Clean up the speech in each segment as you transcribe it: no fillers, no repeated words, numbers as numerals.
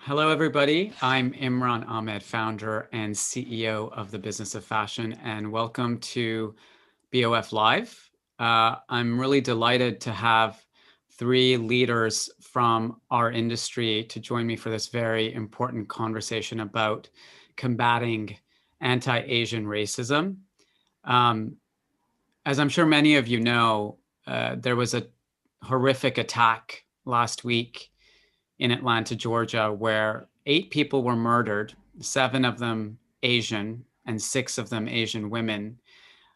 Hello, everybody. I'm Imran Ahmed, founder and CEO of the Business of Fashion, and welcome to BOF Live. I'm really delighted to have three leaders from our industry to join me for this very important conversation about combating anti-Asian racism. Um, as I'm sure many of you know, there was a horrific attack last week in Atlanta, Georgia, where 8 people were murdered, 7 of them Asian, and 6 of them Asian women.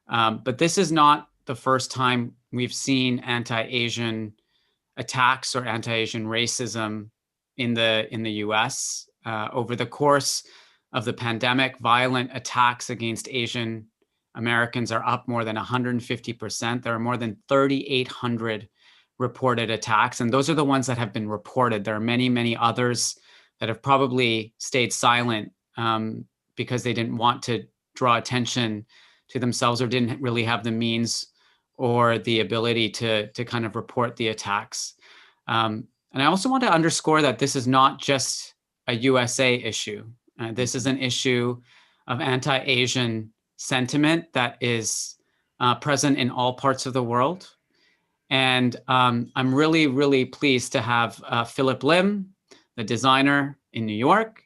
But this is not the first time we've seen anti-Asian attacks or anti-Asian racism in the U.S. Over the course of the pandemic, violent attacks against Asian Americans are up more than 150%. There are more than 3,800 reported attacks, and those are the ones that have been reported. There are many, many others that have probably stayed silent because they didn't want to draw attention to themselves or didn't really have the means or the ability to kind of report the attacks. And I also want to underscore that this is not just a USA issue. This is an issue of anti-Asian sentiment that is present in all parts of the world. And I'm really, really pleased to have Philip Lim, the designer in New York,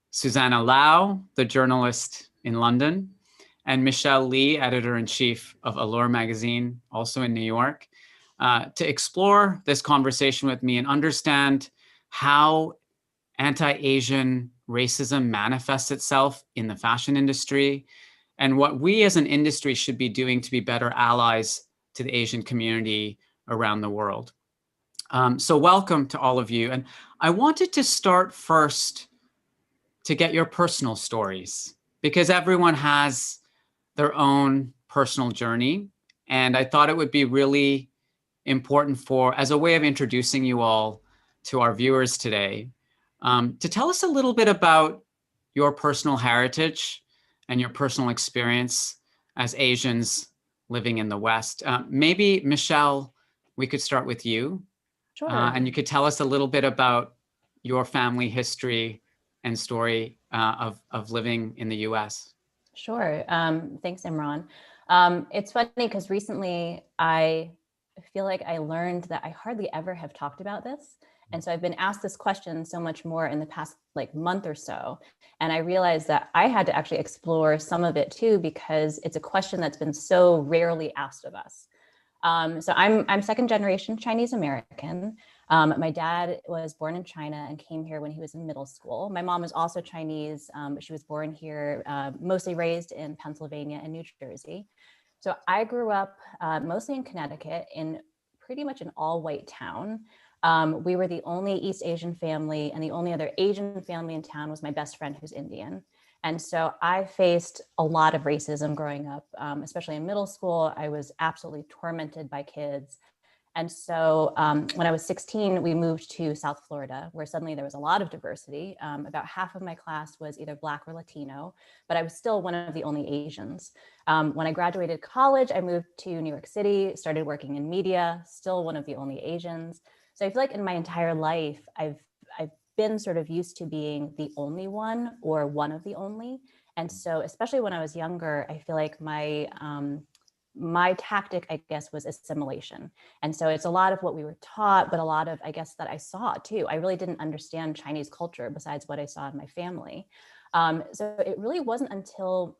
Susanna Lau, the journalist in London, and Michelle Lee, editor-in-chief of Allure magazine, also in New York, to explore this conversation with me and understand how anti-Asian racism manifests itself in the fashion industry and what we as an industry should be doing to be better allies to the Asian community around the world. So welcome to all of you. And I wanted to start first to get your personal stories, because everyone has their own personal journey. And I thought it would be really important as a way of introducing you all to our viewers today, to tell us a little bit about your personal heritage and your personal experience as Asians living in the West. Maybe, Michelle, we could start with you. Sure. And you could tell us a little bit about your family history and story of living in the US. Sure. Thanks, Imran. It's funny because recently I feel like I learned that I hardly ever have talked about this. And so I've been asked this question so much more in the past month or so. And I realized that I had to actually explore some of it too, because it's a question that's been so rarely asked of us. So I'm second generation Chinese American. My dad was born in China and came here when he was in middle school. My mom is also Chinese, but she was born here, mostly raised in Pennsylvania and New Jersey. So I grew up mostly in Connecticut in pretty much an all-white town. We were the only East Asian family, and the only other Asian family in town was my best friend who's Indian. And so I faced a lot of racism growing up, especially in middle school. I was absolutely tormented by kids. And so when I was 16, we moved to South Florida, where suddenly there was a lot of diversity. About half of my class was either Black or Latino, but I was still one of the only Asians. When I graduated college, I moved to New York City, started working in media, still one of the only Asians. So I feel like in my entire life, I've been sort of used to being the only one or one of the only. And so, especially when I was younger, I feel like my tactic, I guess, was assimilation. And so it's a lot of what we were taught, but a lot of, I guess, that I saw too. I really didn't understand Chinese culture besides what I saw in my family. So it really wasn't until,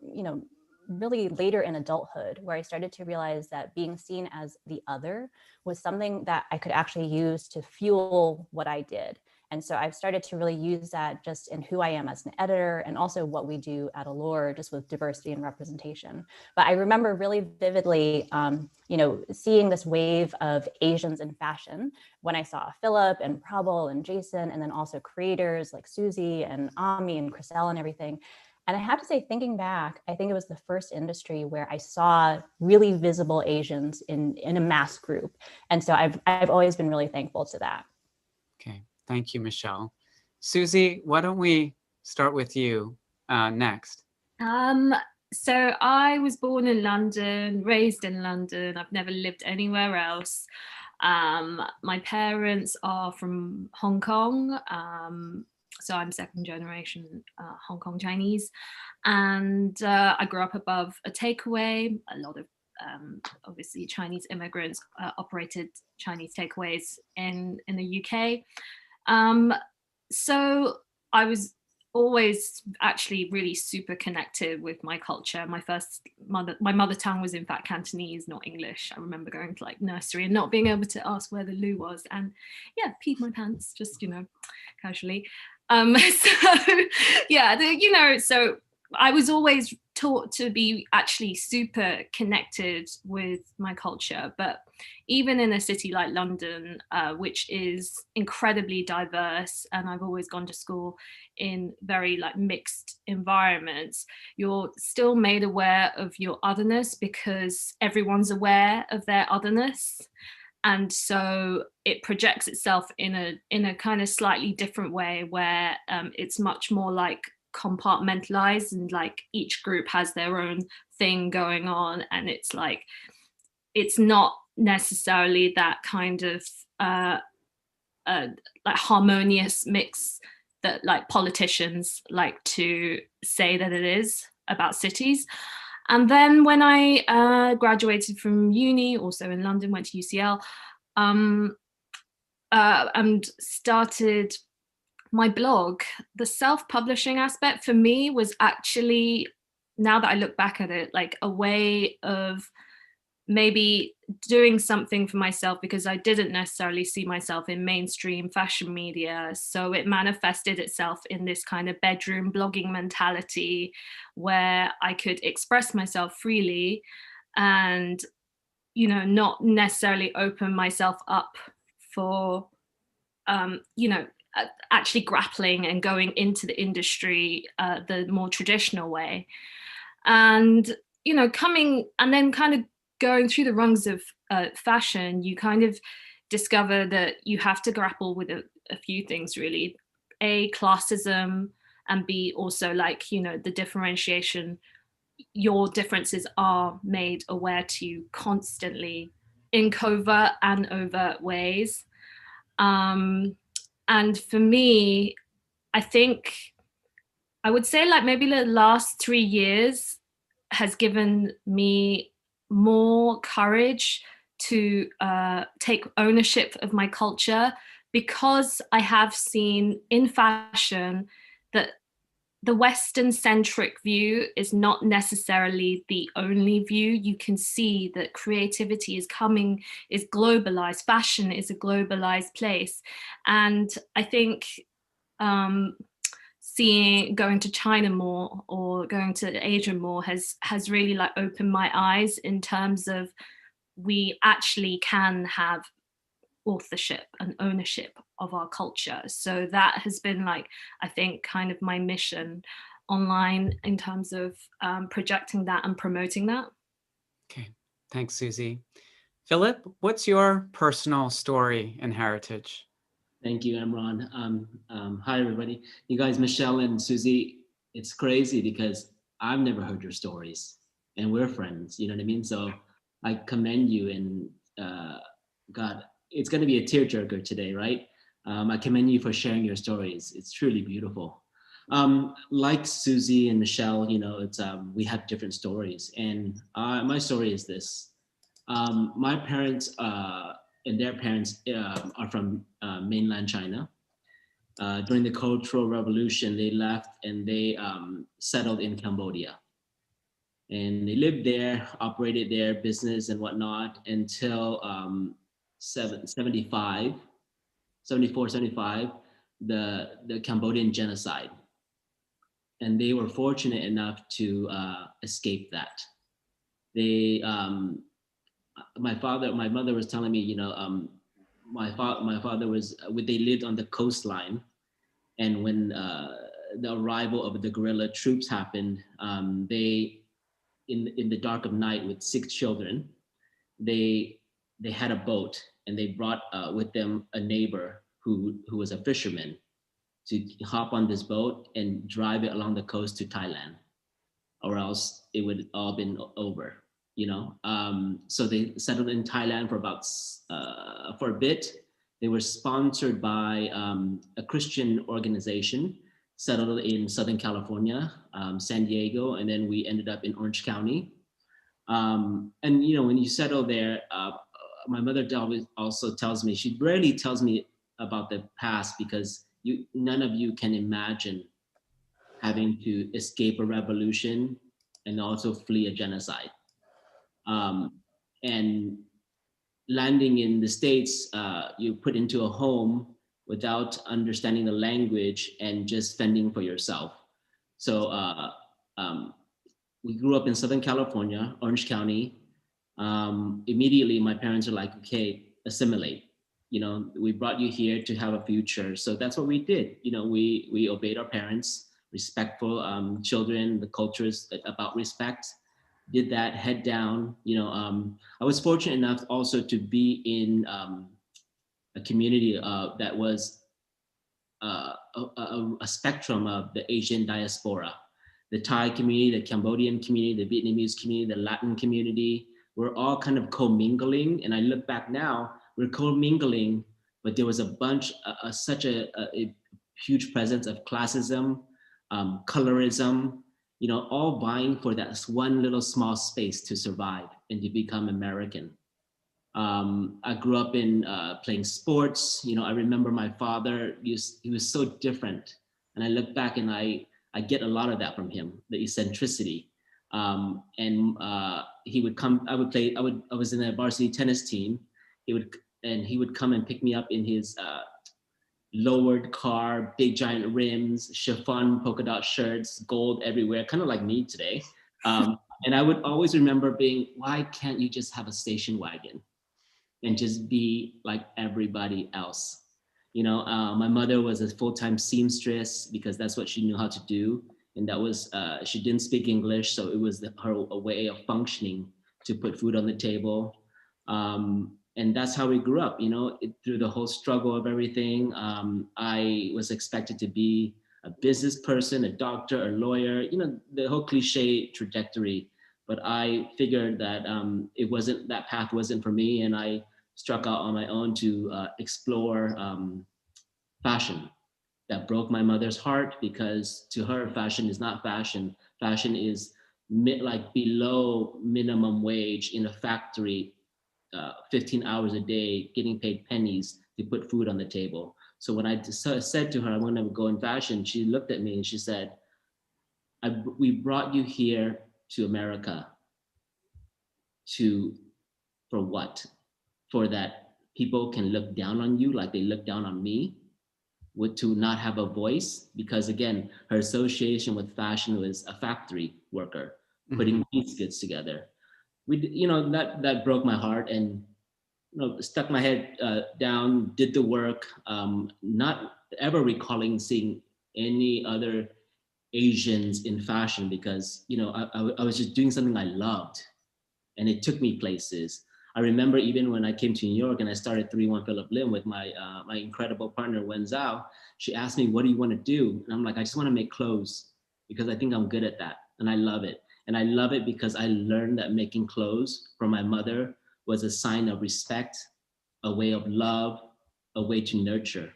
really later in adulthood where I started to realize that being seen as the other was something that I could actually use to fuel what I did. And so I've started to really use that just in who I am as an editor and also what we do at Allure, just with diversity and representation. But I remember really vividly, seeing this wave of Asians in fashion when I saw Philip and Prabal and Jason, and then also creators like Susie and Ami and Chriselle and everything. And I have to say, thinking back, I think it was the first industry where I saw really visible Asians in a mass group. And so I've always been really thankful to that. Okay, thank you, Michelle. Susie, why don't we start with you next? So I was born in London, raised in London. I've never lived anywhere else. My parents are from Hong Kong. So I'm second generation Hong Kong Chinese, and I grew up above a takeaway. A lot of obviously Chinese immigrants operated Chinese takeaways in the UK. So I was always actually really super connected with my culture. My mother tongue was in fact Cantonese, not English. I remember going to like nursery and not being able to ask where the loo was, and yeah, peed my pants just casually. So yeah, so I was always taught to be actually super connected with my culture. But even in a city like London, which is incredibly diverse, and I've always gone to school in very like mixed environments, you're still made aware of your otherness because everyone's aware of their otherness. And so it projects itself in a kind of slightly different way where it's much more like compartmentalized, and like each group has their own thing going on, and it's like it's not necessarily that kind of like harmonious mix that like politicians like to say that it is about cities. And then when I graduated from uni, also in London, went to UCL, and started my blog, the self-publishing aspect for me was actually, now that I look back at it, like a way of maybe doing something for myself, because I didn't necessarily see myself in mainstream fashion media. So it manifested itself in this kind of bedroom blogging mentality where I could express myself freely and, not necessarily open myself up for, actually grappling and going into the industry the more traditional way. And, coming and then kind of going through the rungs of fashion, you kind of discover that you have to grapple with a few things really. A, classism, and B, also like, the differentiation. Your differences are made aware to you constantly in covert and overt ways. And for me, I think I would say like maybe the last 3 years has given me more courage to take ownership of my culture, because I have seen in fashion that the Western centric view is not necessarily the only view. You can see that creativity is globalized. Fashion is a globalized place. And I think going to China more or going to Asia more has really like opened my eyes in terms of we actually can have authorship and ownership of our culture. So that has been like, I think, kind of my mission online in terms of projecting that and promoting that. Okay, thanks, Susie. Philip, what's your personal story and heritage? Thank you, Imran. Hi, everybody. You guys, Michelle and Susie, it's crazy because I've never heard your stories and we're friends, you know what I mean? So I commend you, and God, it's going to be a tearjerker today, right? I commend you for sharing your stories. It's truly beautiful. Like Susie and Michelle, it's we have different stories, and my story is this. My parents and their parents are from mainland China. During the Cultural Revolution, they left and they settled in Cambodia. And they lived there, operated their business and whatnot until 75, 74, 75, the Cambodian genocide. And they were fortunate enough to escape that. They, my mother was telling me, my father was, they lived on the coastline. And when the arrival of the guerrilla troops happened, they, in the dark of night with 6 children, they had a boat, and they brought with them a neighbor who was a fisherman to hop on this boat and drive it along the coast to Thailand, or else it would all been over, So they settled in Thailand for a bit, They were sponsored by a Christian organization settled in Southern California, San Diego, and then we ended up in Orange County. And you know, when you settle there, my mother always also tells me, she rarely tells me about the past because none of you can imagine having to escape a revolution and also flee a genocide. And landing in the States, you put into a home without understanding the language and just fending for yourself. So we grew up in Southern California, Orange County. Immediately, my parents are like, okay, assimilate. You know, we brought you here to have a future. So that's what we did. You know, we obeyed our parents, respectful children, the cultures about respect, did that head down. You know, I was fortunate enough also to be in a community that was a spectrum of the Asian diaspora, the Thai community, the Cambodian community, the Vietnamese community, the Latin community. We're all kind of commingling. And I look back now, we're commingling, but there was a bunch, such a huge presence of classism, colorism, you know, all vying for that one little small space to survive and to become American. I grew up in playing sports. You know, I remember my father, he was so different. And I look back and I get a lot of that from him, the eccentricity. He would come, I was in a varsity tennis team. He would come and pick me up in his lowered car, big giant rims, chiffon polka dot shirts, gold everywhere, kind of like me today. And I would always remember being, why can't you just have a station wagon and just be like everybody else? You know, my mother was a full-time seamstress because that's what she knew how to do. And that was, she didn't speak English, so it was her a way of functioning to put food on the table. And that's how we grew up, you know, through the whole struggle of everything. I was expected to be a business person, a doctor, a lawyer, you know, the whole cliche trajectory. But I figured that that path wasn't for me. And I struck out on my own to explore fashion. That broke my mother's heart because to her, fashion is not fashion. Fashion is like below minimum wage in a factory, 15 hours a day, getting paid pennies to put food on the table. So when I said to her, I want to go in fashion, she looked at me and she said, we brought you here to America for what? For that people can look down on you like they look down on me? To not have a voice? Because again, her association with fashion was a factory worker putting piece goods together. You know, that broke my heart, and you know, stuck my head down, did the work, not ever recalling seeing any other Asians in fashion because, you know, I was just doing something I loved, and it took me places. I remember even when I came to New York and I started 3-1 Phillip Lim with my my incredible partner Wen Zhao, she asked me, what do you want to do? And I'm like, I just want to make clothes because I think I'm good at that and I love it. And I love it because I learned that making clothes from my mother was a sign of respect, a way of love, a way to nurture.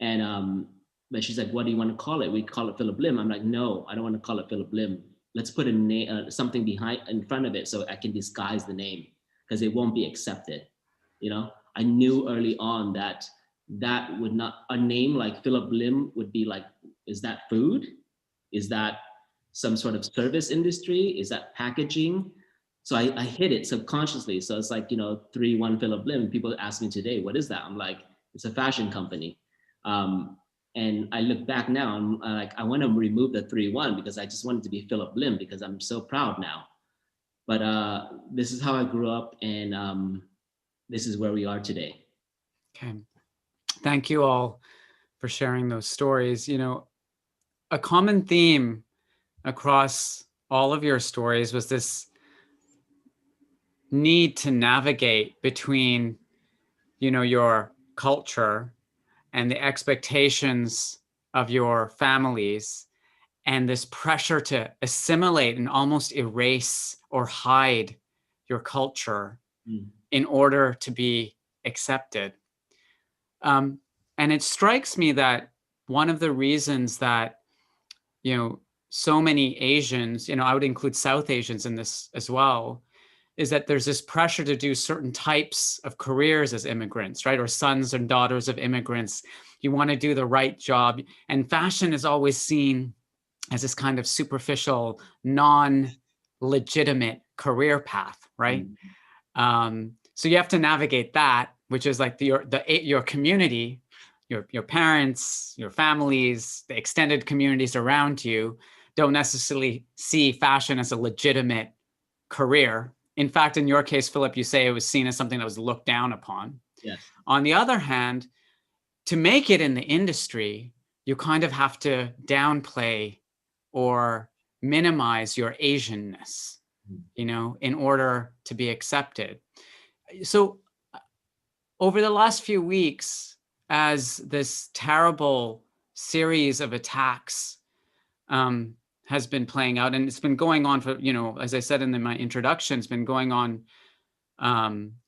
And but she's like, what do you want to call it? We call it Phillip Lim. I'm like, no, I don't want to call it Phillip Lim. Let's put a name, something behind in front of it so I can disguise the name, because it won't be accepted. You know, I knew early on that would not, a name like Phillip Lim would be like, is that food? Is that some sort of service industry? Is that packaging? So I hid it subconsciously. So it's like, you know, 3-1 Phillip Lim. People ask me today, what is that? I'm like, it's a fashion company. And I look back now, and I'm like, I want to remove the 3-1 because I just wanted to be Phillip Lim because I'm so proud now. But this is how I grew up, and this is where we are today. Okay. Thank you all for sharing those stories. You know, a common theme across all of your stories was this need to navigate between, you know, your culture and the expectations of your families, and this pressure to assimilate and almost erase or hide your culture in order to be accepted. And it strikes me that one of the reasons that, so many Asians, I would include South Asians in this as well, is that there's this pressure to do certain types of careers as immigrants, right? Or sons and daughters of immigrants. You want to do the right job. And fashion is always seen as this kind of superficial, non-legitimate career path, right? So you have to navigate that, which is like your community, your parents, your families, the extended communities around you don't necessarily see fashion as a legitimate career. In fact, in your case, Philip, you say it was seen as something that was looked down upon. Yes. On the other hand, to make it in the industry, you kind of have to downplay or minimize your Asianness, in order to be accepted. So over the last few weeks, as this terrible series of attacks has been playing out, and it's been going on for, as I said in my introduction, it's been going on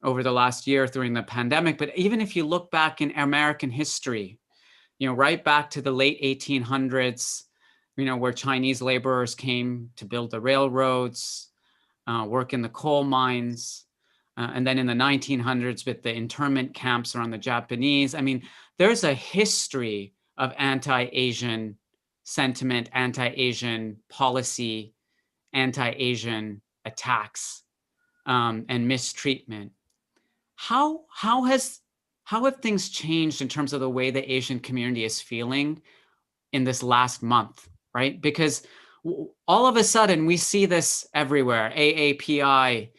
over the last year during the pandemic. But even if you look back in American history, right back to the late 1800s, where Chinese laborers came to build the railroads, work in the coal mines, and then in the 1900s with the internment camps around the Japanese. I mean, there's a history of anti-Asian sentiment, anti-Asian policy, anti-Asian attacks, and mistreatment. How have things changed in terms of the way the Asian community is feeling in this last month, right? Because all of a sudden we see this everywhere. AAPI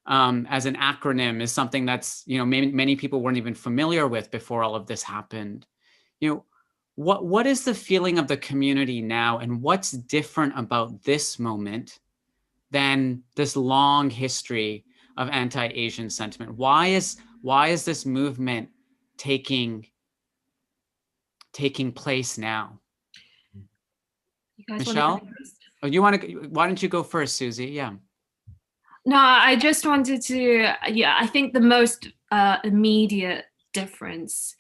as an acronym is something that's, many people weren't even familiar with before all of this happened. What is the feeling of the community now, and what's different about this moment than this long history of anti-Asian sentiment? Why is this movement taking place now? You guys Michelle? Why don't you go first, Susie? Yeah. No, I just wanted to, I think the most immediate difference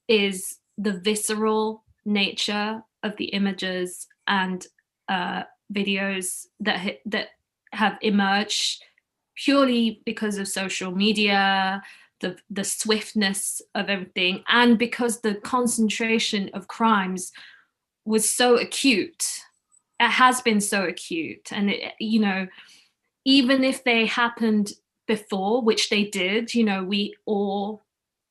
is the visceral nature of the images and videos that have emerged purely because of social media, the swiftness of everything, and because the concentration of crimes was so acute. It has been so acute, and even if they happened before, which they did, we all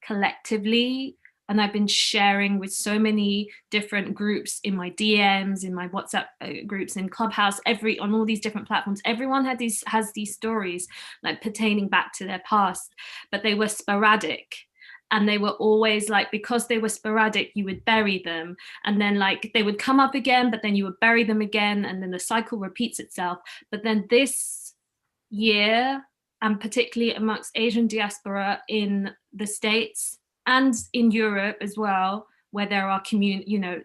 collectively, and I've been sharing with so many different groups in my DMs, in my WhatsApp groups, in Clubhouse, on all these different platforms, everyone has these stories like pertaining back to their past, but they were sporadic. And they were always like, because they were sporadic, you would bury them. And then like they would come up again, but then you would bury them again. And then the cycle repeats itself. But then this year, and particularly amongst Asian diaspora in the States and in Europe as well, where there are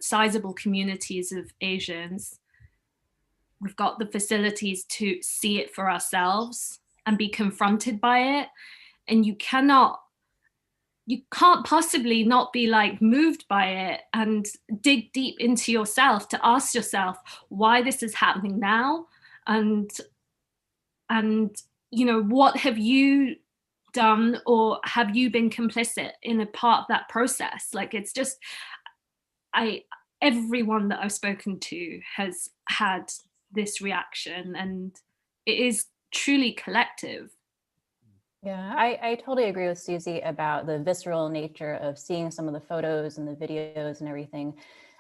sizable communities of Asians, we've got the facilities to see it for ourselves and be confronted by it. And you can't possibly not be like moved by it and dig deep into yourself to ask yourself why this is happening now, and what have you done, or have you been complicit in a part of that process? Like, it's just, everyone that I've spoken to has had this reaction, and it is truly collective. Yeah, I totally agree with Susie about the visceral nature of seeing some of the photos and the videos and everything.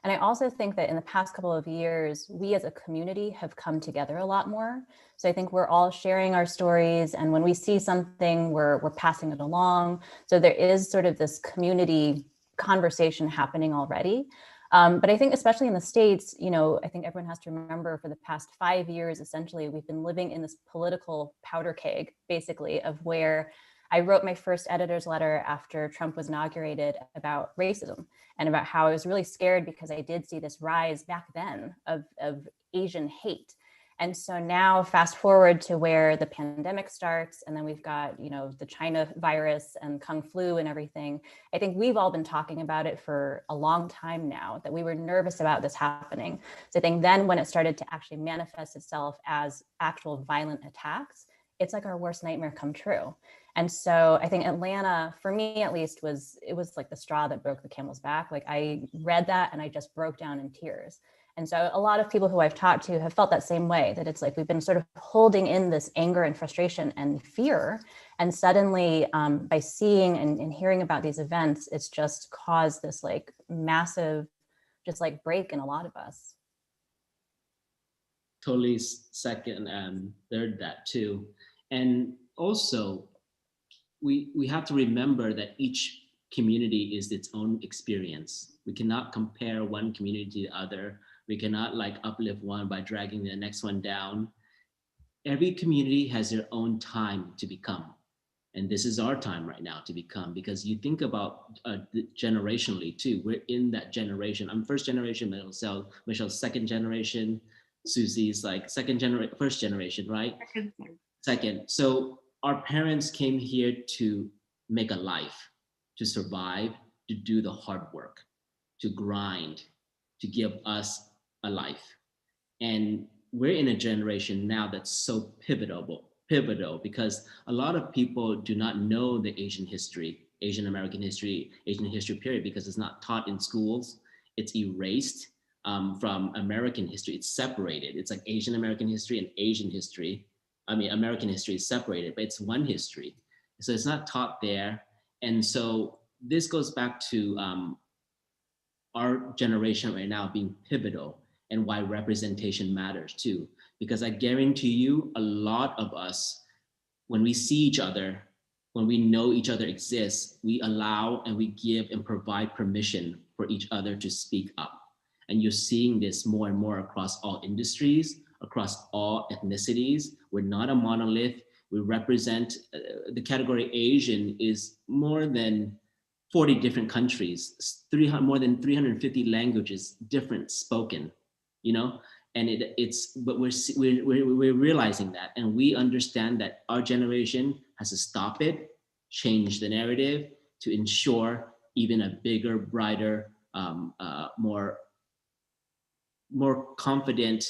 And I also think that in the past couple of years, we as a community have come together a lot more. So I think we're all sharing our stories, and when we see something, we're passing it along. So there is sort of this community conversation happening already. But I think especially in the States, I think everyone has to remember for the past 5 years, essentially, we've been living in this political powder keg, basically, of where I wrote my first editor's letter after Trump was inaugurated about racism and about how I was really scared because I did see this rise back then of Asian hate. And so now fast forward to where the pandemic starts, and then we've got, you know, the China virus and Kung flu and everything. I think we've all been talking about it for a long time now, that we were nervous about this happening. So I think then when it started to actually manifest itself as actual violent attacks, it's like our worst nightmare come true. And so I think Atlanta, for me at least, it was like the straw that broke the camel's back. Like I read that and I just broke down in tears. And so a lot of people who I've talked to have felt that same way, that it's like we've been sort of holding in this anger and frustration and fear. And suddenly by seeing and hearing about these events, it's just caused this like massive, just like break in a lot of us. Totally second and third that too. And also, we have to remember that each community is its own experience. We cannot compare one community to the other. We cannot like uplift one by dragging the next one down. Every community has their own time to become. And this is our time right now to become, because you think about generationally too, we're in that generation. I'm first generation, Michelle's second generation, Susie's like first generation, right? Second. So our parents came here to make a life, to survive, to do the hard work, to grind, to give us a life. And we're in a generation now that's so pivotal because a lot of people do not know the Asian history, Asian American history, Asian history period, because it's not taught in schools. It's erased from American history. It's separated. It's like Asian American history and Asian history. I mean, American history is separated, but it's one history. So it's not taught there. And so this goes back to our generation right now being pivotal, and why representation matters too. Because I guarantee you, a lot of us, when we see each other, when we know each other exists, we allow and we give and provide permission for each other to speak up. And you're seeing this more and more across all industries, across all ethnicities. We're not a monolith. We represent, the category Asian is more than 40 different countries, more than 350 languages, different spoken, you know? And but we're realizing that, and we understand that our generation has to stop it, change the narrative to ensure even a bigger, brighter, more confident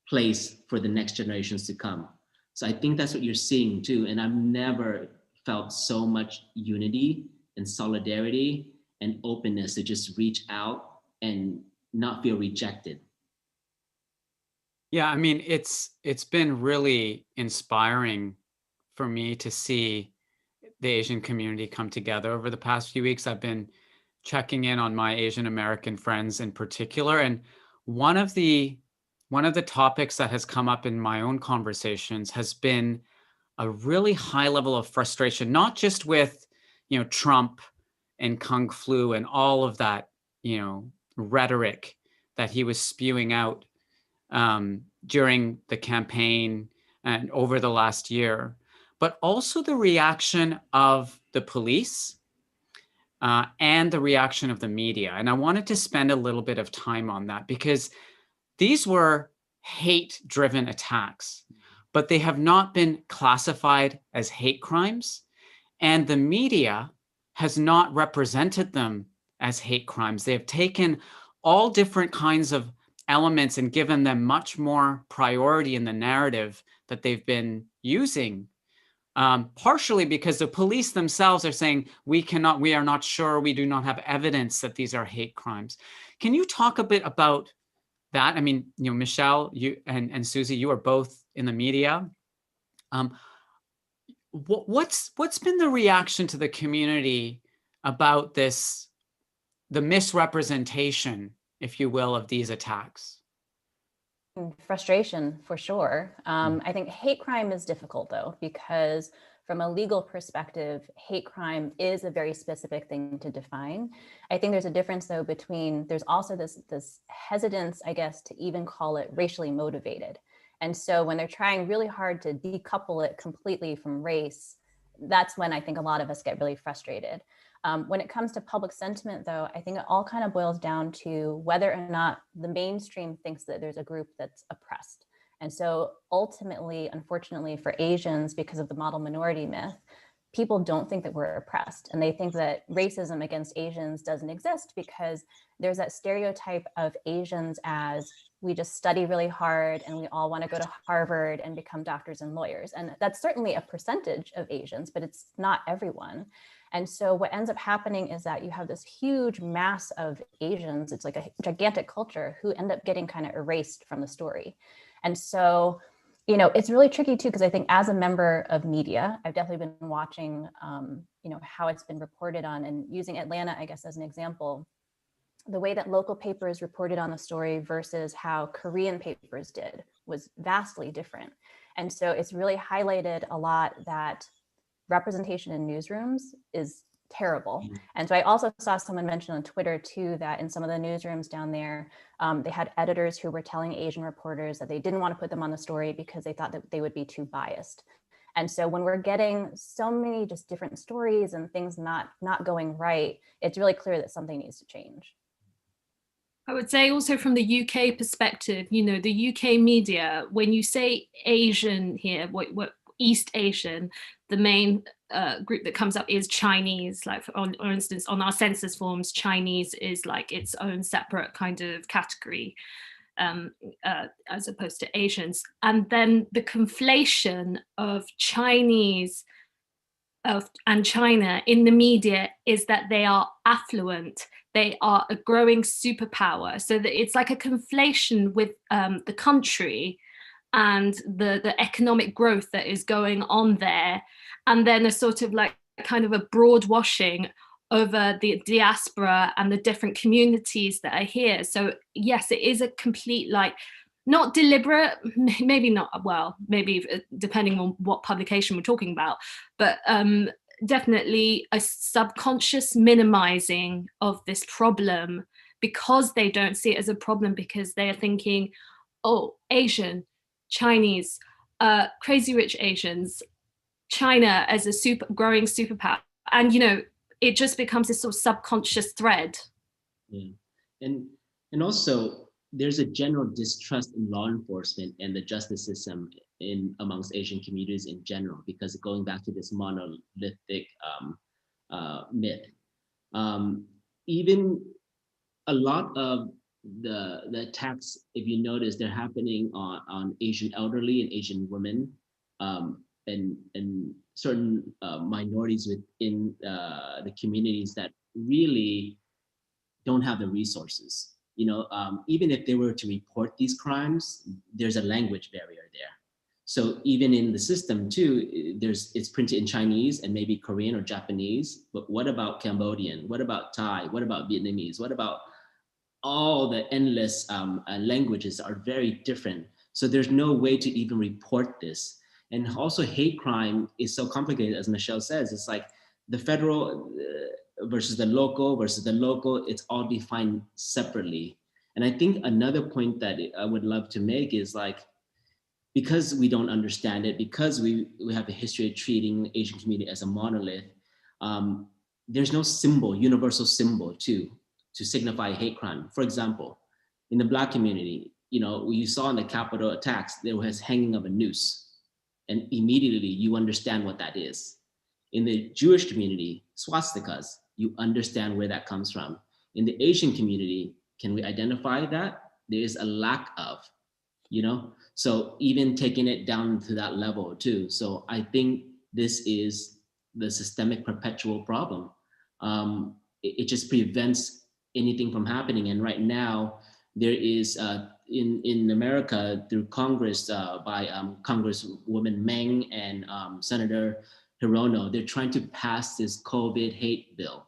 place for the next generations to come. So I think that's what you're seeing too. And I've never felt so much unity and solidarity and openness to just reach out and not feel rejected. Yeah, I mean, it's been really inspiring for me to see the Asian community come together over the past few weeks. I've been checking in on my Asian American friends in particular, and one of the topics that has come up in my own conversations has been a really high level of frustration, not just with, you know, Trump and Kung flu and all of that, you know, rhetoric that he was spewing out during the campaign and over the last year, but also the reaction of the police and the reaction of the media. And I wanted to spend a little bit of time on that, because these were hate-driven attacks, but they have not been classified as hate crimes, and the media has not represented them as hate crimes. They have taken all different kinds of elements and given them much more priority in the narrative that they've been using, partially because the police themselves are saying, we are not sure, we do not have evidence that these are hate crimes. Can you talk a bit about that? I mean, you know, Michelle, you and Susie, you are both in the media. What's been the reaction to the community about this, the misrepresentation, if you will, of these attacks? Frustration, for sure. I think hate crime is difficult though, because from a legal perspective, hate crime is a very specific thing to define. I think there's a difference though between, there's also this hesitance, I guess, to even call it racially motivated. And so when they're trying really hard to decouple it completely from race, that's when I think a lot of us get really frustrated. When it comes to public sentiment, though, I think it all kind of boils down to whether or not the mainstream thinks that there's a group that's oppressed. And so ultimately, unfortunately for Asians, because of the model minority myth, people don't think that we're oppressed, and they think that racism against Asians doesn't exist because there's that stereotype of Asians as we just study really hard and we all want to go to Harvard and become doctors and lawyers. And that's certainly a percentage of Asians, but it's not everyone. And so what ends up happening is that you have this huge mass of Asians, it's like a gigantic culture, who end up getting kind of erased from the story. And so, it's really tricky too, because I think as a member of media, I've definitely been watching, how it's been reported on, and using Atlanta, I guess, as an example. The way that local papers reported on the story versus how Korean papers did was vastly different. And so it's really highlighted a lot that representation in newsrooms is terrible. And so I also saw someone mention on Twitter too, that in some of the newsrooms down there, they had editors who were telling Asian reporters that they didn't want to put them on the story because they thought that they would be too biased. And so when we're getting so many just different stories and things not going right, it's really clear that something needs to change. I would say also from the UK perspective, the UK media, when you say Asian here, what East Asian, the main group that comes up is Chinese. Like for instance, on our census forms, Chinese is like its own separate kind of category, as opposed to Asians. And then the conflation of Chinese and China in the media is that they are affluent, they are a growing superpower. So that it's like a conflation with the country and the economic growth that is going on there, and then a sort of like kind of a broad washing over the diaspora and the different communities that are here. So yes, it is a complete, like, not deliberate, maybe not, well, maybe depending on what publication we're talking about, but definitely a subconscious minimizing of this problem, because they don't see it as a problem, because they are thinking, oh, Asian, Chinese, crazy rich Asians, China as a growing superpower. And, it just becomes this sort of subconscious thread. Yeah. And also, there's a general distrust in law enforcement and the justice system amongst Asian communities in general, because going back to this monolithic myth. Even a lot of the attacks, if you notice, they're happening on Asian elderly and Asian women, and certain minorities within the communities that really don't have the resources. Even if they were to report these crimes, there's a language barrier there. So even in the system too, it's printed in Chinese and maybe Korean or Japanese, but what about Cambodian? What about Thai? What about Vietnamese? What about all the endless languages are very different. So there's no way to even report this. And also hate crime is so complicated, as Michelle says. It's like the federal versus the local, it's all defined separately. And I think another point that I would love to make is, like, because we don't understand it, because we have a history of treating the Asian community as a monolith, there's no universal symbol to signify hate crime. For example, in the Black community, you saw in the Capitol attacks, there was hanging of a noose. And immediately you understand what that is. In the Jewish community, swastikas, you understand where that comes from. In the Asian community, can we identify that? There is a lack of, So even taking it down to that level too. So I think this is the systemic perpetual problem. It just prevents anything from happening. And right now, there is in America, through Congress, by Congresswoman Meng and Senator Hirono, they're trying to pass this COVID hate bill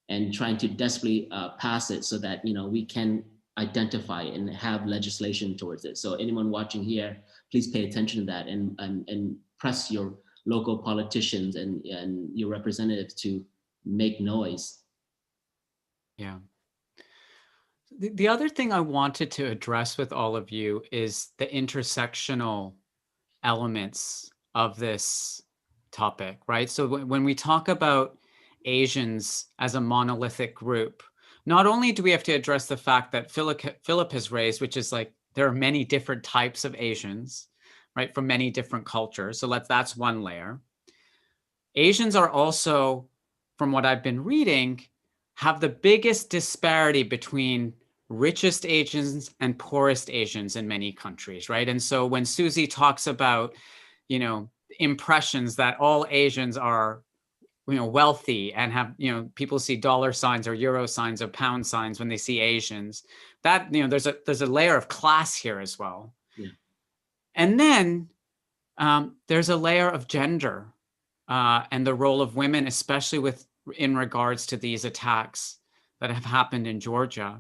and trying to desperately pass it so that we can identify and have legislation towards it. So anyone watching here, please pay attention to that and press your local politicians and your representatives to make noise. Yeah. The other thing I wanted to address with all of you is the intersectional elements of this topic, right? So when we talk about Asians as a monolithic group, not only do we have to address the fact that Philip has raised, which is like there are many different types of Asians, right, from many different cultures. So that's one layer. Asians are also, from what I've been reading, have the biggest disparity between richest Asians and poorest Asians in many countries, right? And so when Susie talks about, impressions that all Asians are, wealthy and have, people see dollar signs or euro signs or pound signs when they see Asians, that, there's a layer of class here as well. Yeah. And then there's a layer of gender and the role of women, especially in regards to these attacks that have happened in Georgia.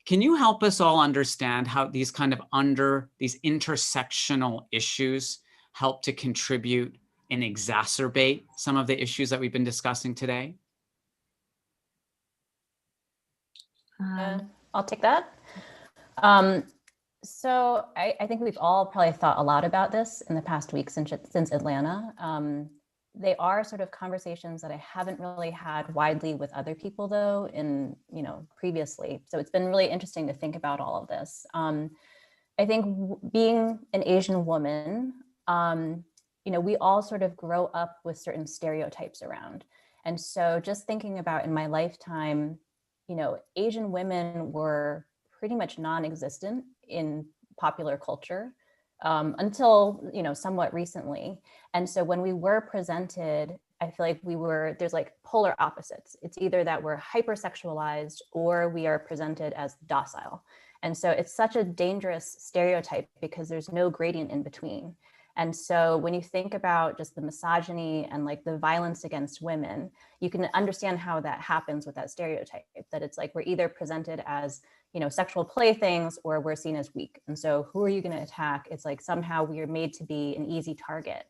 Can you help us all understand how these these intersectional issues help to contribute and exacerbate some of the issues that we've been discussing today? I'll take that. So I think we've all probably thought a lot about this in the past week since Atlanta. They are sort of conversations that I haven't really had widely with other people, though, previously. So it's been really interesting to think about all of this. I think being an Asian woman, we all sort of grow up with certain stereotypes around. And so just thinking about in my lifetime, Asian women were pretty much non-existent in popular culture until, somewhat recently. And so when we were presented, I feel like there's like polar opposites. It's either that we're hypersexualized or we are presented as docile. And so it's such a dangerous stereotype because there's no gradient in between. And so when you think about just the misogyny and like the violence against women, you can understand how that happens with that stereotype, that it's like we're either presented as, sexual playthings or we're seen as weak. And so who are you going to attack? It's like somehow we are made to be an easy target.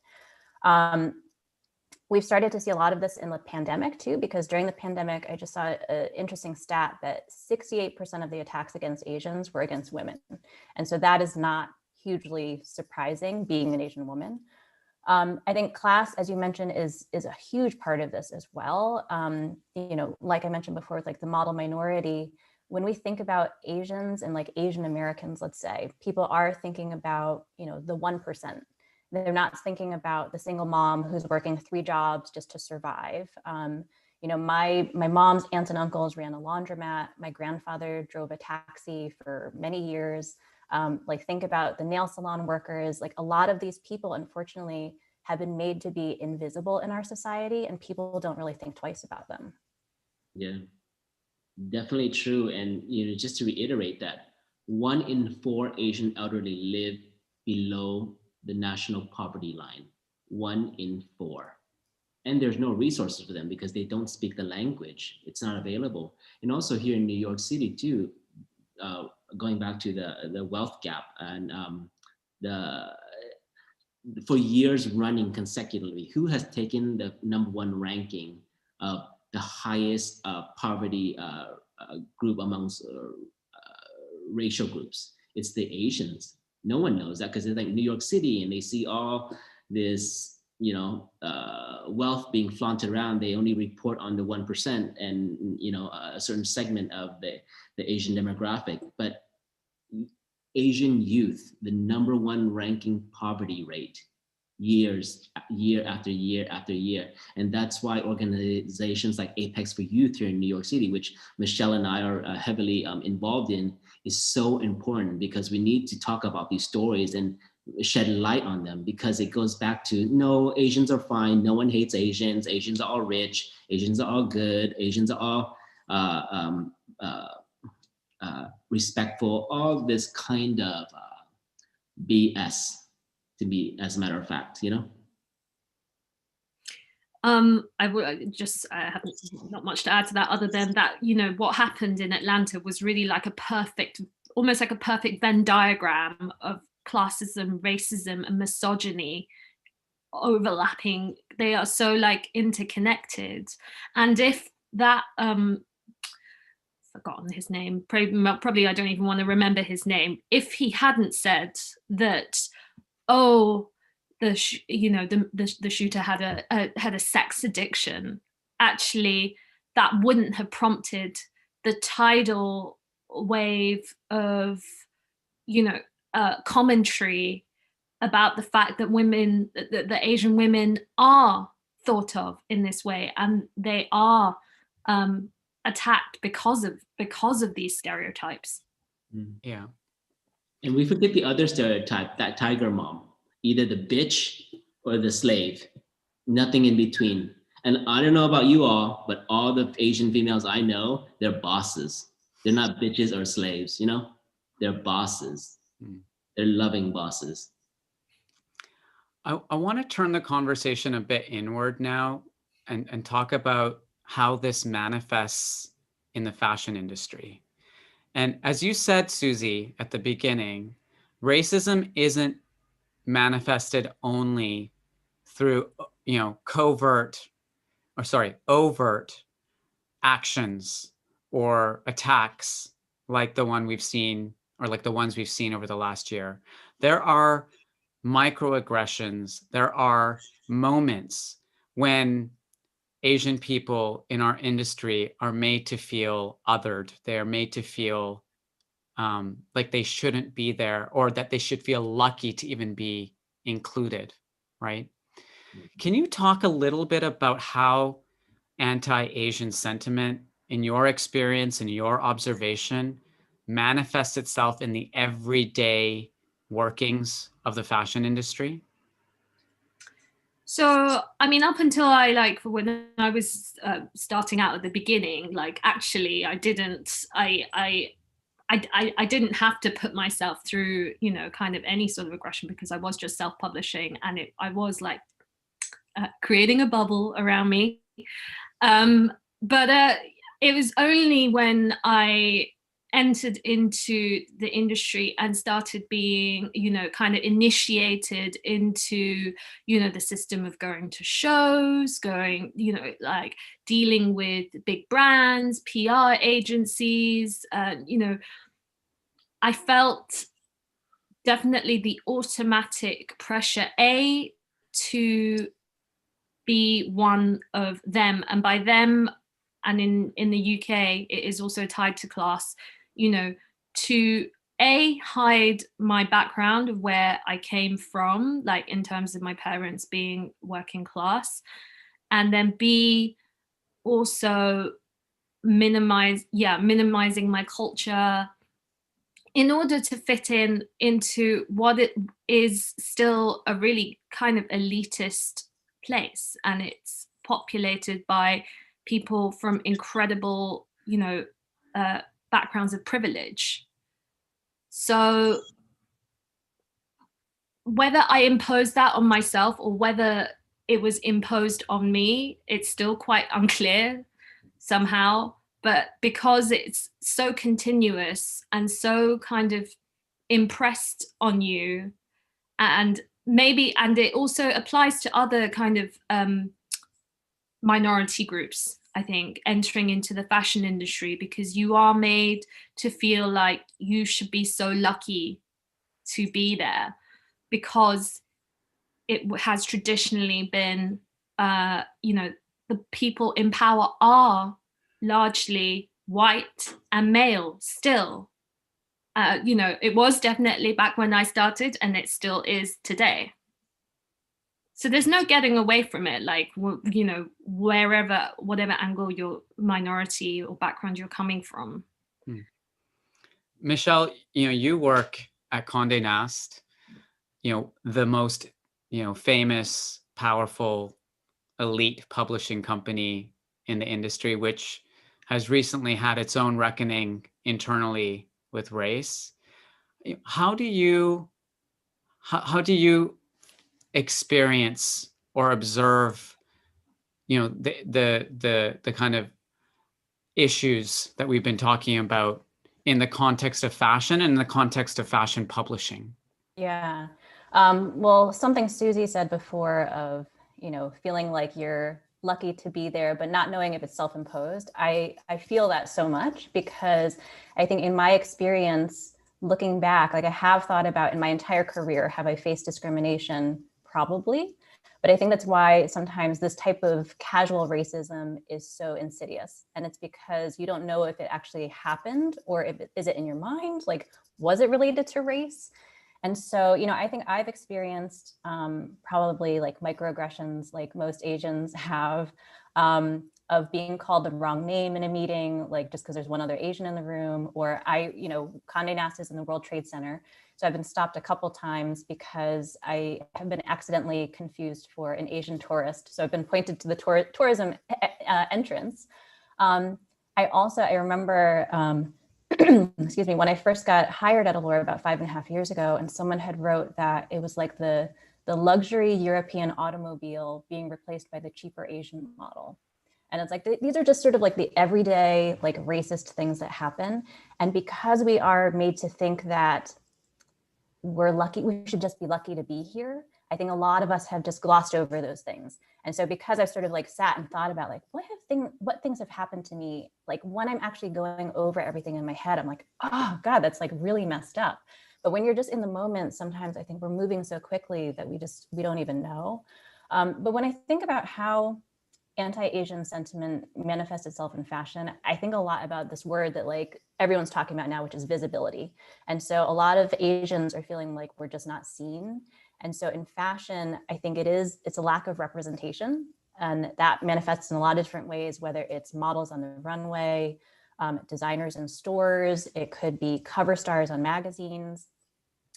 We've started to see a lot of this in the pandemic too, because during the pandemic, I just saw an interesting stat that 68% of the attacks against Asians were against women. And so that is not hugely surprising being an Asian woman. I think class, as you mentioned, is a huge part of this as well. Like I mentioned before, with like the model minority, when we think about Asians and like Asian Americans, let's say, people are thinking about, the 1%. They're not thinking about the single mom who's working 3 jobs just to survive. My mom's aunts and uncles ran a laundromat. My grandfather drove a taxi for many years. Think about the nail salon workers. Like a lot of these people, unfortunately, have been made to be invisible in our society, and people don't really think twice about them. Yeah, definitely true. And just to reiterate that 1 in 4 Asian elderly live below the national poverty line. 1 in 4. And there's no resources for them because they don't speak the language. It's not available. And also here in New York City too, going back to the wealth gap and for years running consecutively, who has taken the #1 ranking of the highest poverty group amongst racial groups? It's the Asians. No one knows that because they're like New York City and they see all this, wealth being flaunted around. They only report on the 1% and, a certain segment of the Asian demographic. But Asian youth, the #1 ranking poverty rate, year after year after year. And that's why organizations like Apex for Youth here in New York City, which Michelle and I are heavily involved in, is so important because we need to talk about these stories and shed light on them, because it goes back to, no, Asians are fine. No one hates Asians. Asians are all rich. Asians are all good. Asians are all respectful. All this kind of BS, to be, as a matter of fact, I have not much to add to that other than that, what happened in Atlanta was really like almost like a perfect Venn diagram of classism, racism, and misogyny overlapping. They are so like interconnected. And if that, forgotten his name, probably I don't even want to remember his name. If he hadn't said that, the shooter had a sex addiction, actually that wouldn't have prompted the tidal wave of commentary about the fact that women, the Asian women are thought of in this way, and they are attacked because of these stereotypes. Yeah. And we forget the other stereotype, that tiger mom, either the bitch or the slave, nothing in between. And I don't know about you all, but all the Asian females I know, they're bosses. They're not bitches or slaves, you know? They're bosses. They're loving bosses. I want to turn the conversation a bit inward now and talk about how this manifests in the fashion industry. And as you said, Susie, at the beginning, racism isn't manifested only through, overt actions or attacks like the one we've seen, or like the ones we've seen over the last year. There are microaggressions. There are moments when Asian people in our industry are made to feel othered. They are made to feel like they shouldn't be there, or that they should feel lucky to even be included, right? Can you talk a little bit about how anti-Asian sentiment, in your experience and your observation, manifests itself in the everyday workings of the fashion industry? So, I mean, up until when I was starting out at the beginning, actually, I didn't have to put myself through, kind of any sort of aggression, because I was just self-publishing, and I was creating a bubble around me. But it was only when I entered into the industry and started being, kind of initiated into, the system of going to shows, dealing with big brands, PR agencies, I felt definitely the automatic pressure, to be one of them. And by them, and in the UK, it is also tied to class, to hide my background of where I came from, in terms of my parents being working class, and then B, also minimizing my culture in order to fit into what it is still a really kind of elitist place, and it's populated by people from incredible, backgrounds of privilege. So whether I imposed that on myself or whether it was imposed on me, it's still quite unclear somehow. But because it's so continuous and so kind of impressed on you, and it also applies to other kind of minority groups, I think, entering into the fashion industry, because you are made to feel like you should be so lucky to be there, because it has traditionally been, the people in power are largely white and male still. It was definitely back when I started, and it still is today. So there's no getting away from it, whatever angle your minority or background you're coming from. Michelle, you work at Condé Nast, the most, famous, powerful, elite publishing company in the industry, which has recently had its own reckoning internally with race. How do you experience or observe, the kind of issues that we've been talking about in the context of fashion and in the context of fashion publishing? Yeah. Well, something Susie said before of, feeling like you're lucky to be there, but not knowing if it's self-imposed. I feel that so much, because I think in my experience, looking back, I have thought about in my entire career, have I faced discrimination? Probably. But I think that's why sometimes this type of casual racism is so insidious. And it's because you don't know if it actually happened, or is it in your mind? Was it related to race? And so, I think I've experienced probably like microaggressions like most Asians have, of being called the wrong name in a meeting, like just because there's one other Asian in the room, or Condé Nast is in the World Trade Center. So I've been stopped a couple times because I have been accidentally confused for an Asian tourist. So I've been pointed to the tourism entrance. I remember, excuse me, when I first got hired at Allure about 5.5 years ago, and someone had wrote that it was like the luxury European automobile being replaced by the cheaper Asian model. And it's like, these are just sort of like the everyday, like racist things that happen. And because we are made to think that we're lucky, we should just be lucky to be here, I think a lot of us have just glossed over those things. And so because I've sort of like sat and thought about like, what things have happened to me? Like when I'm actually going over everything in my head, I'm like, oh God, that's like really messed up. But when you're just in the moment, sometimes I think we're moving so quickly that we don't even know. But when I think about how anti-Asian sentiment manifests itself in fashion, I think a lot about this word that like everyone's talking about now, which is visibility. And so a lot of Asians are feeling like we're just not seen. And so in fashion, I think it's a lack of representation, and that manifests in a lot of different ways, whether it's models on the runway, designers in stores, it could be cover stars on magazines.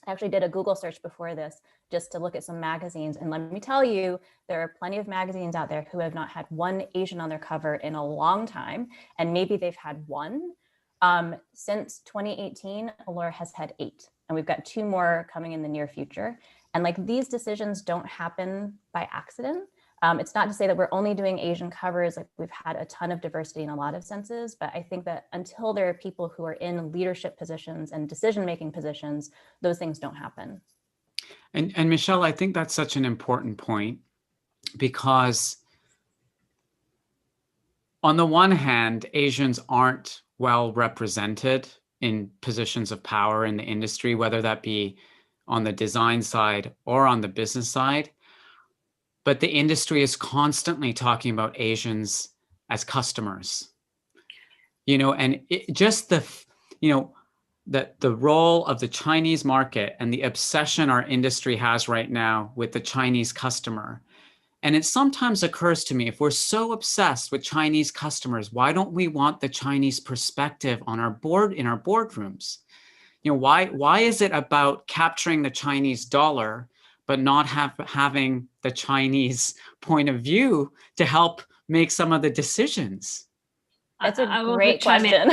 I actually did a Google search before this just to look at some magazines. And let me tell you, there are plenty of magazines out there who have not had one Asian on their cover in a long time. And maybe they've had one. Since 2018, Allure has had 8. And we've got 2 more coming in the near future. And like these decisions don't happen by accident. It's not to say that we're only doing Asian covers. Like we've had a ton of diversity in a lot of senses, but I think that until there are people who are in leadership positions and decision-making positions, those things don't happen. And Michelle, I think that's such an important point, because on the one hand, Asians aren't well represented in positions of power in the industry, whether that be on the design side or on the business side. But the industry is constantly talking about Asians as customers, and that the role of the Chinese market and the obsession our industry has right now with the Chinese customer. And it sometimes occurs to me, if we're so obsessed with Chinese customers, why don't we want the Chinese perspective in our boardrooms? Why is it about capturing the Chinese dollar, but not having the Chinese point of view to help make some of the decisions? That's a great question.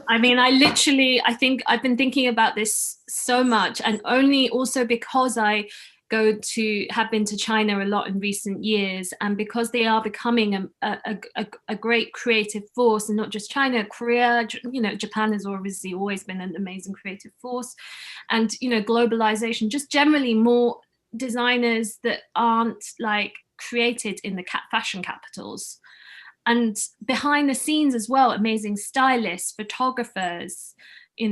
I mean, I think I've been thinking about this so much, and only also because I have been to China a lot in recent years, and because they are becoming a great creative force, and not just China, Korea, Japan has obviously always been an amazing creative force, and globalization, just generally more designers that aren't like created in the fashion capitals. And behind the scenes as well, amazing stylists, photographers, I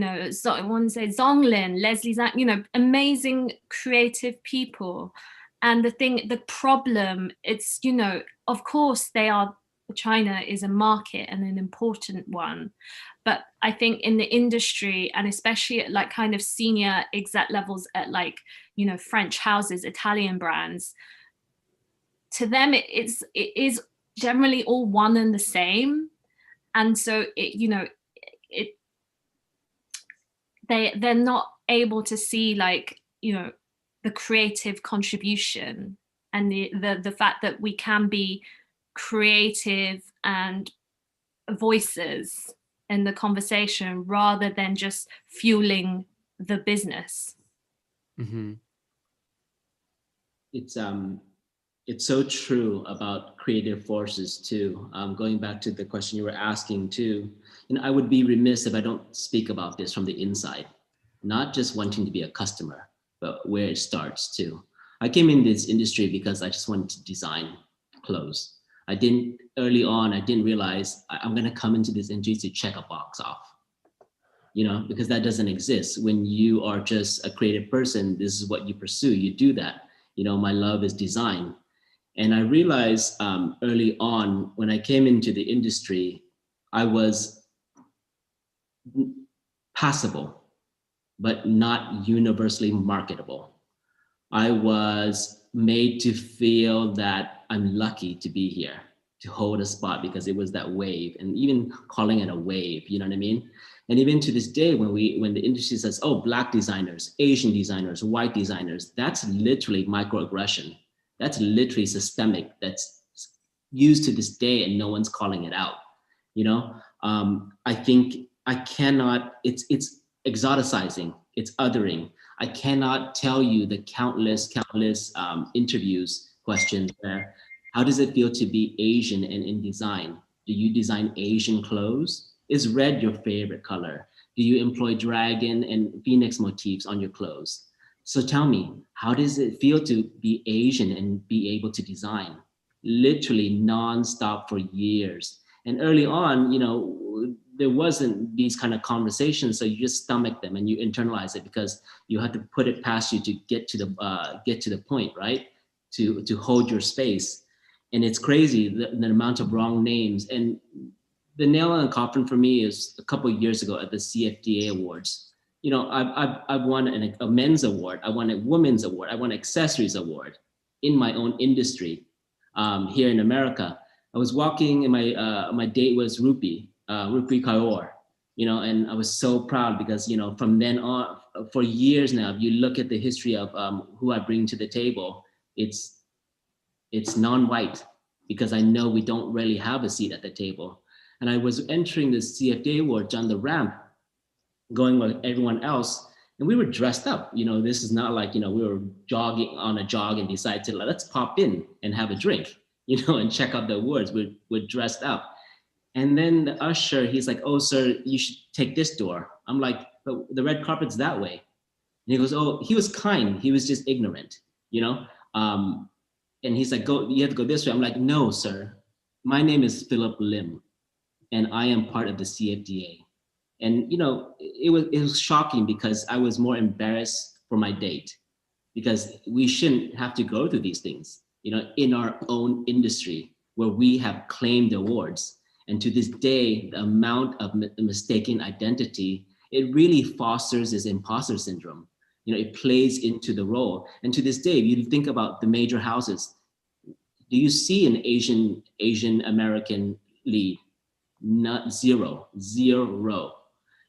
want to say Zonglin, Leslie Zhang, amazing creative people. And the problem, it's, of course China is a market and an important one. But I think in the industry, and especially at like kind of senior exec levels at like, French houses, Italian brands, to them, it is generally all one and the same. And so they're not able to see like the creative contribution and the fact that we can be creative and voices in the conversation rather than just fueling the business. Mm-hmm. It's so true about creative forces too. Going back to the question you were asking too, I would be remiss if I don't speak about this from the inside, not just wanting to be a customer, but where it starts too. I came in this industry because I just wanted to design clothes. Early on, I didn't realize I'm gonna come into this industry to check a box off, because that doesn't exist. When you are just a creative person, this is what you pursue, you do that. My love is design. And I realized early on when I came into the industry, I was passable. but not universally marketable. I was made to feel that I'm lucky to be here, to hold a spot because it was that wave, and even calling it a wave, you know what I mean? And even to this day, when the industry says, oh, Black designers, Asian designers, white designers, that's literally microaggression. That's literally systemic. That's used to this day, and no one's calling it out. You know, I think I cannot. It's exoticizing. It's othering. I cannot tell you the countless interviews, questions where, how does it feel to be Asian and in design? Do you design Asian clothes? Is red your favorite color? Do you employ dragon and phoenix motifs on your clothes? So tell me, how does it feel to be Asian and be able to design? Literally nonstop for years. And early on, you know, there wasn't these kind of conversations, so you just stomach them and you internalize it because you had to put it past you to get to the point, right? To hold your space. And it's crazy the amount of wrong names. And the nail on the coffin for me is a couple of years ago at the CFDA Awards. You know, I've won a men's award, I won a women's award, I won an accessories award in my own industry here in America. I was walking and my date was Rupi Kaur, you know, and I was so proud because, you know, from then on, for years now, if you look at the history of who I bring to the table, it's non-white because I know we don't really have a seat at the table. And I was entering the CFDA awards on the ramp, going with everyone else, and we were dressed up. You know, this is not like, you know, we were jogging on a jog and decided to let's pop in and have a drink, you know, and check out the awards. We're dressed up. And then the usher, he's like, oh, sir, you should take this door. I'm like, but the red carpet's that way. And he goes, oh, he was kind. He was just ignorant, you know? And he's like, go, you have to go this way. I'm like, no, sir. My name is Philip Lim, and I am part of the CFDA. And, you know, it was shocking because I was more embarrassed for my date because we shouldn't have to go through these things, you know, in our own industry where we have claimed awards. And to this day, the amount of mistaken identity, it really fosters this imposter syndrome. You know, it plays into the role. And to this day, if you think about the major houses, do you see an Asian American lead? Not zero.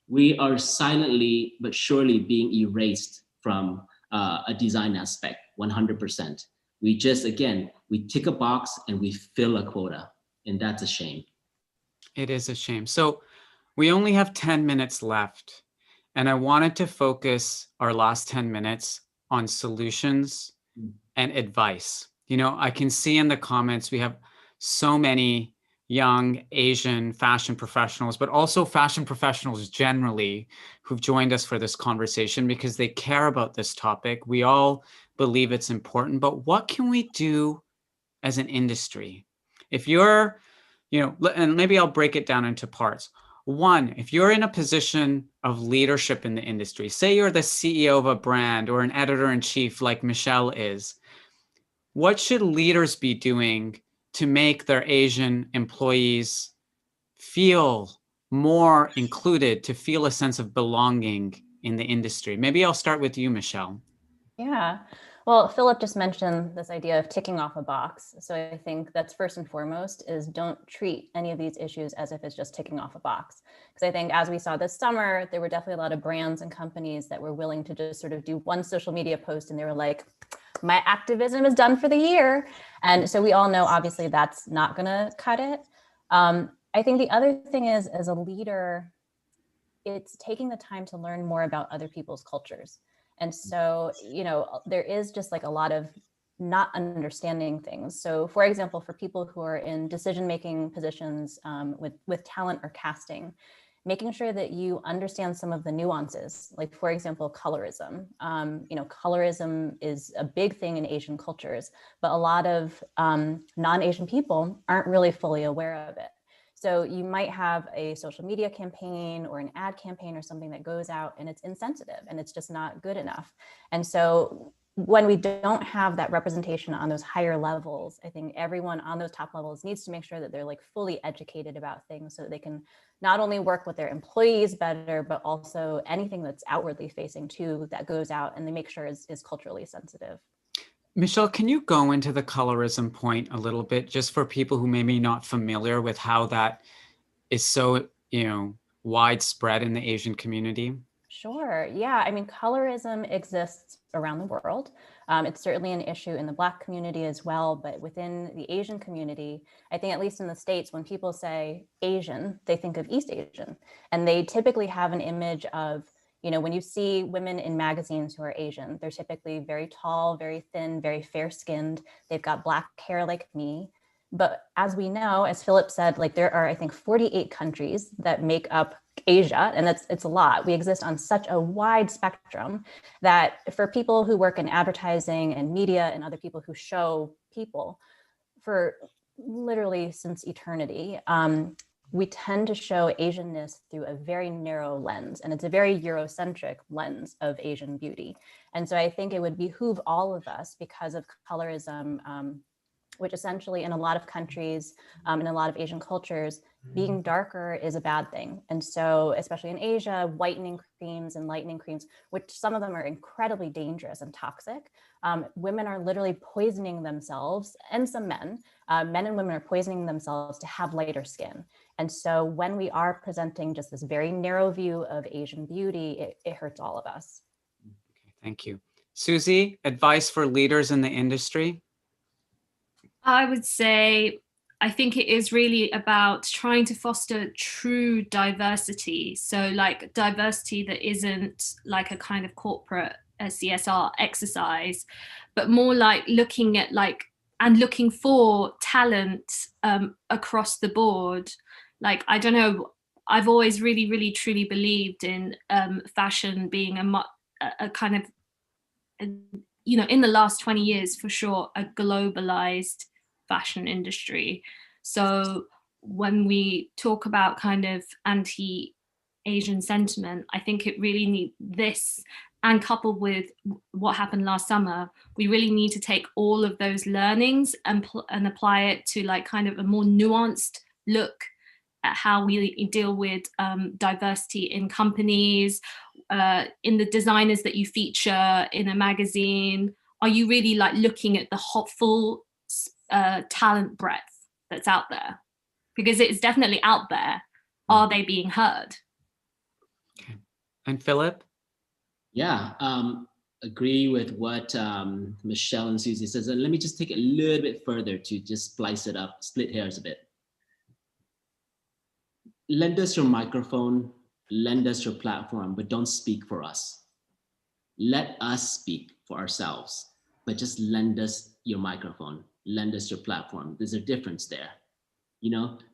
We are silently but surely being erased from a design aspect, 100%. We just, again, we tick a box and we fill a quota, and that's a shame. It is a shame. So we only have 10 minutes left, and I wanted to focus our last 10 minutes on solutions and advice. You know, I can see in the comments we have so many young Asian fashion professionals, but also fashion professionals generally who've joined us for this conversation because they care about this topic. We all believe it's important, but what can we do as an industry? If you're, you know, and maybe I'll break it down into parts. One, if you're in a position of leadership in the industry, say you're the CEO of a brand or an editor-in-chief like Michelle is, what should leaders be doing to make their Asian employees feel more included, to feel a sense of belonging in the industry? Maybe I'll start with you, Michelle. Yeah. Well, Philip just mentioned this idea of ticking off a box. So I think that's first and foremost is don't treat any of these issues as if it's just ticking off a box. Because I think as we saw this summer, there were definitely a lot of brands and companies that were willing to just sort of do one social media post and they were like, my activism is done for the year. And so we all know, obviously, that's not going to cut it. I think the other thing is, as a leader, it's taking the time to learn more about other people's cultures. And so, you know, there is just like a lot of not understanding things. So for example, for people who are in decision-making positions with talent or casting, making sure that you understand some of the nuances, like for example, colorism. You know, colorism is a big thing in Asian cultures, but a lot of non-Asian people aren't really fully aware of it. So you might have a social media campaign or an ad campaign or something that goes out and it's insensitive and it's just not good enough. And so when we don't have that representation on those higher levels, I think everyone on those top levels needs to make sure that they're like fully educated about things so that they can not only work with their employees better, but also anything that's outwardly facing too, that goes out, and they make sure is culturally sensitive. Michelle, can you go into the colorism point a little bit, just for people who may be not familiar with how that is so, widespread in the Asian community? Sure. Yeah. I mean, colorism exists around the world. It's certainly an issue in the Black community as well, but within the Asian community, I think at least in the States, when people say Asian, they think of East Asian. And they typically have an image of, when you see women in magazines who are Asian, they're typically very tall, very thin, very fair skinned. They've got black hair like me. But as we know, as Philip said, like there are, I think, 48 countries that make up Asia, and it's a lot. We exist on such a wide spectrum that for people who work in advertising and media and other people who show people for literally since eternity, we tend to show Asianness through a very narrow lens, and it's a very Eurocentric lens of Asian beauty. And so I think it would behoove all of us, because of colorism, which essentially in a lot of countries, in a lot of Asian cultures, being darker is a bad thing. And so, especially in Asia, whitening creams and lightening creams, which some of them are incredibly dangerous and toxic, women are literally poisoning themselves, and some men and women are poisoning themselves to have lighter skin. And so when we are presenting just this very narrow view of Asian beauty, it hurts all of us. Okay, thank you. Susie, advice for leaders in the industry? I would say, I think it is really about trying to foster true diversity. So like diversity that isn't like a kind of corporate CSR exercise, but more like looking at and looking for talent across the board. Like, I don't know, I've always really, really, truly believed in fashion being a kind of, in the last 20 years, for sure, a globalized fashion industry. So when we talk about kind of anti-Asian sentiment, I think it really needs this, and coupled with what happened last summer, we really need to take all of those learnings and apply it to like kind of a more nuanced look at how we deal with diversity in companies, in the designers that you feature in a magazine. Are you really like looking at the full talent breadth that's out there? Because it's definitely out there. Are they being heard? Okay. And Philip? Yeah, agree with what Michelle and Susie says. And let me just take it a little bit further to just splice it up, split hairs a bit. Lend us your microphone, lend us your platform, but don't speak for us. Let us speak for ourselves, but just lend us your microphone, lend us your platform. There's a difference there.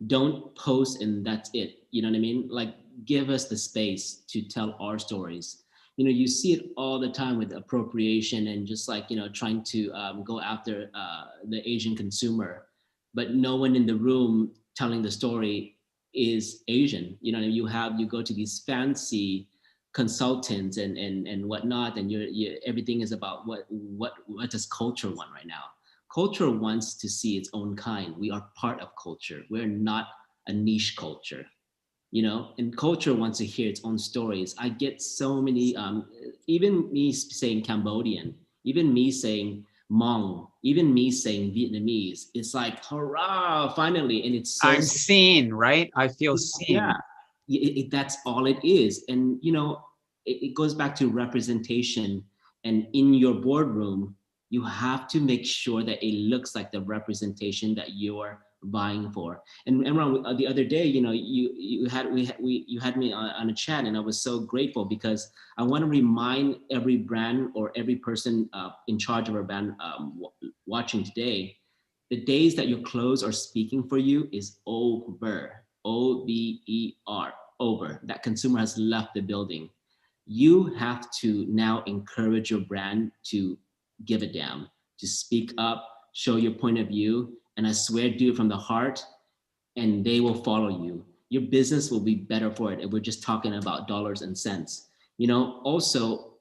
Don't post and that's it. You know what I mean? Like, give us the space to tell our stories. You see it all the time with appropriation and just like, trying to go after the Asian consumer, but no one in the room telling the story is Asian. You go to these fancy consultants and whatnot, and everything is about what does culture want right now. Culture wants to see its own kind. We are part of culture. We're not a niche culture, and culture wants to hear its own stories. I get so many, even me saying Cambodian, even me saying Hmong, even me saying Vietnamese, it's like, hurrah, finally. And it's so— I'm seen, right? I feel seen. Yeah, that's all it is. And, it goes back to representation. And in your boardroom, you have to make sure that it looks like the representation that you're vying for. And Imran, the other day, you had me on a chat, and I was so grateful because I want to remind every brand or every person in charge of a brand watching today, the days that your clothes are speaking for you is over. O-V-E-R, over. That consumer has left the building. You have to now encourage your brand to give a damn, to speak up, show your point of view, and I swear, do it from the heart, and they will follow you. Your business will be better for it if we're just talking about dollars and cents. Also,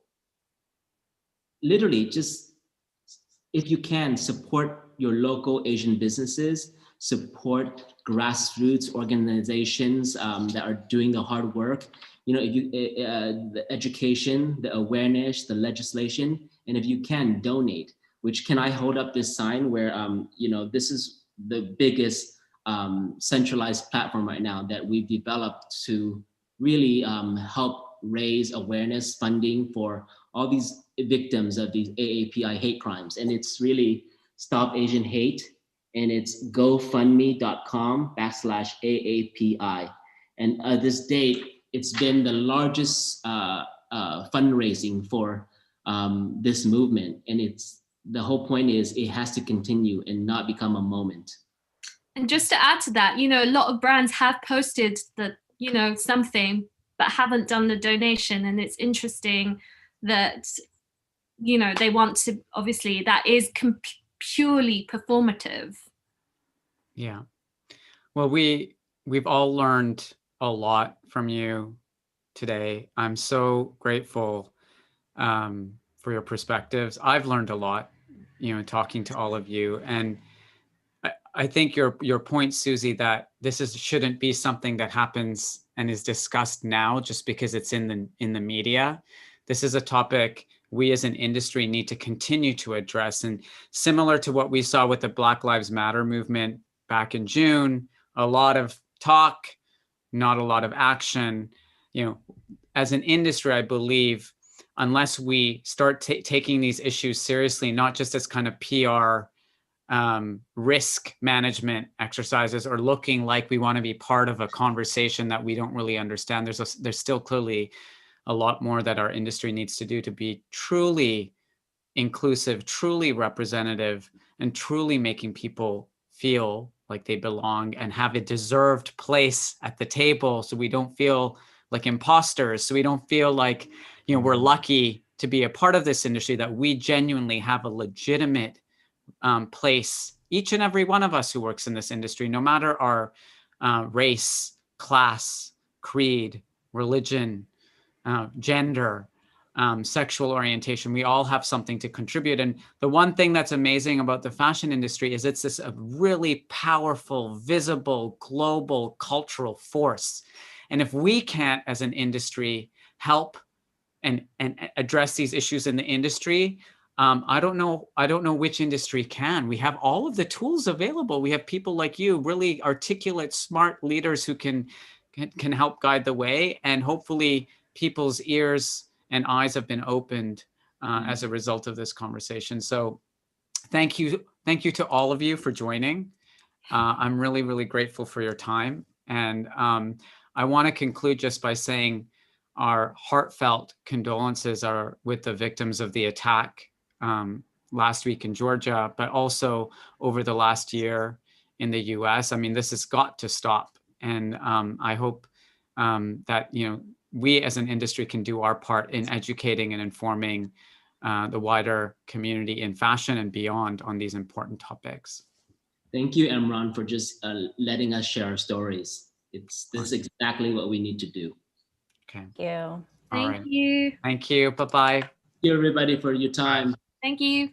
literally just if you can, support your local Asian businesses, support grassroots organizations that are doing the hard work. You know, if you the education, the awareness, the legislation, and if you can, donate. Which, can I hold up this sign where you know, this is the biggest centralized platform right now that we've developed to really help raise awareness, funding for all these victims of these AAPI hate crimes. And it's really Stop Asian Hate, and it's gofundme.com/AAPI. And this date, it's been the largest fundraising for this movement. And it's, the whole point is it has to continue and not become a moment. And just to add to that, you know, a lot of brands have posted that, you know, something, but haven't done the donation. And it's interesting that, you know, they want to, obviously that is purely performative. Yeah. Well, we've all learned a lot from you today. I'm so grateful for your perspectives. I've learned a lot, you know, talking to all of you. And I think your point, Susie, that this shouldn't be something that happens and is discussed now just because it's in the media. This is a topic we as an industry need to continue to address. And similar to what we saw with the Black Lives Matter movement back in June, a lot of talk, not a lot of action. You know, as an industry, I believe unless we start taking these issues seriously, not just as kind of PR risk management exercises or looking like we want to be part of a conversation that we don't really understand, there's still clearly a lot more that our industry needs to do to be truly inclusive, truly representative, and truly making people feel like they belong and have a deserved place at the table, so we don't feel like imposters, so we don't feel like, you know, we're lucky to be a part of this industry, that we genuinely have a legitimate place, each and every one of us who works in this industry, no matter our race, class, creed, religion, gender, sexual orientation. We all have something to contribute. And the one thing that's amazing about the fashion industry is it's this really powerful, visible, global cultural force. And if we can't, as an industry, help and address these issues in the industry, I don't know which industry can. We have all of the tools available. We have people like you, really articulate, smart leaders who can help guide the way. And hopefully people's ears and eyes have been opened as a result of this conversation. So thank you to all of you for joining. I'm really, really grateful for your time. And I want to conclude just by saying our heartfelt condolences are with the victims of the attack last week in Georgia, but also over the last year in the US. I mean, this has got to stop. And I hope that, you know, we as an industry can do our part in educating and informing the wider community in fashion and beyond on these important topics. Thank you, Imran, for just letting us share our stories. This is exactly what we need to do. Okay. Thank you. Thank you. Thank you. Bye-bye. Thank you, everybody, for your time. Thank you.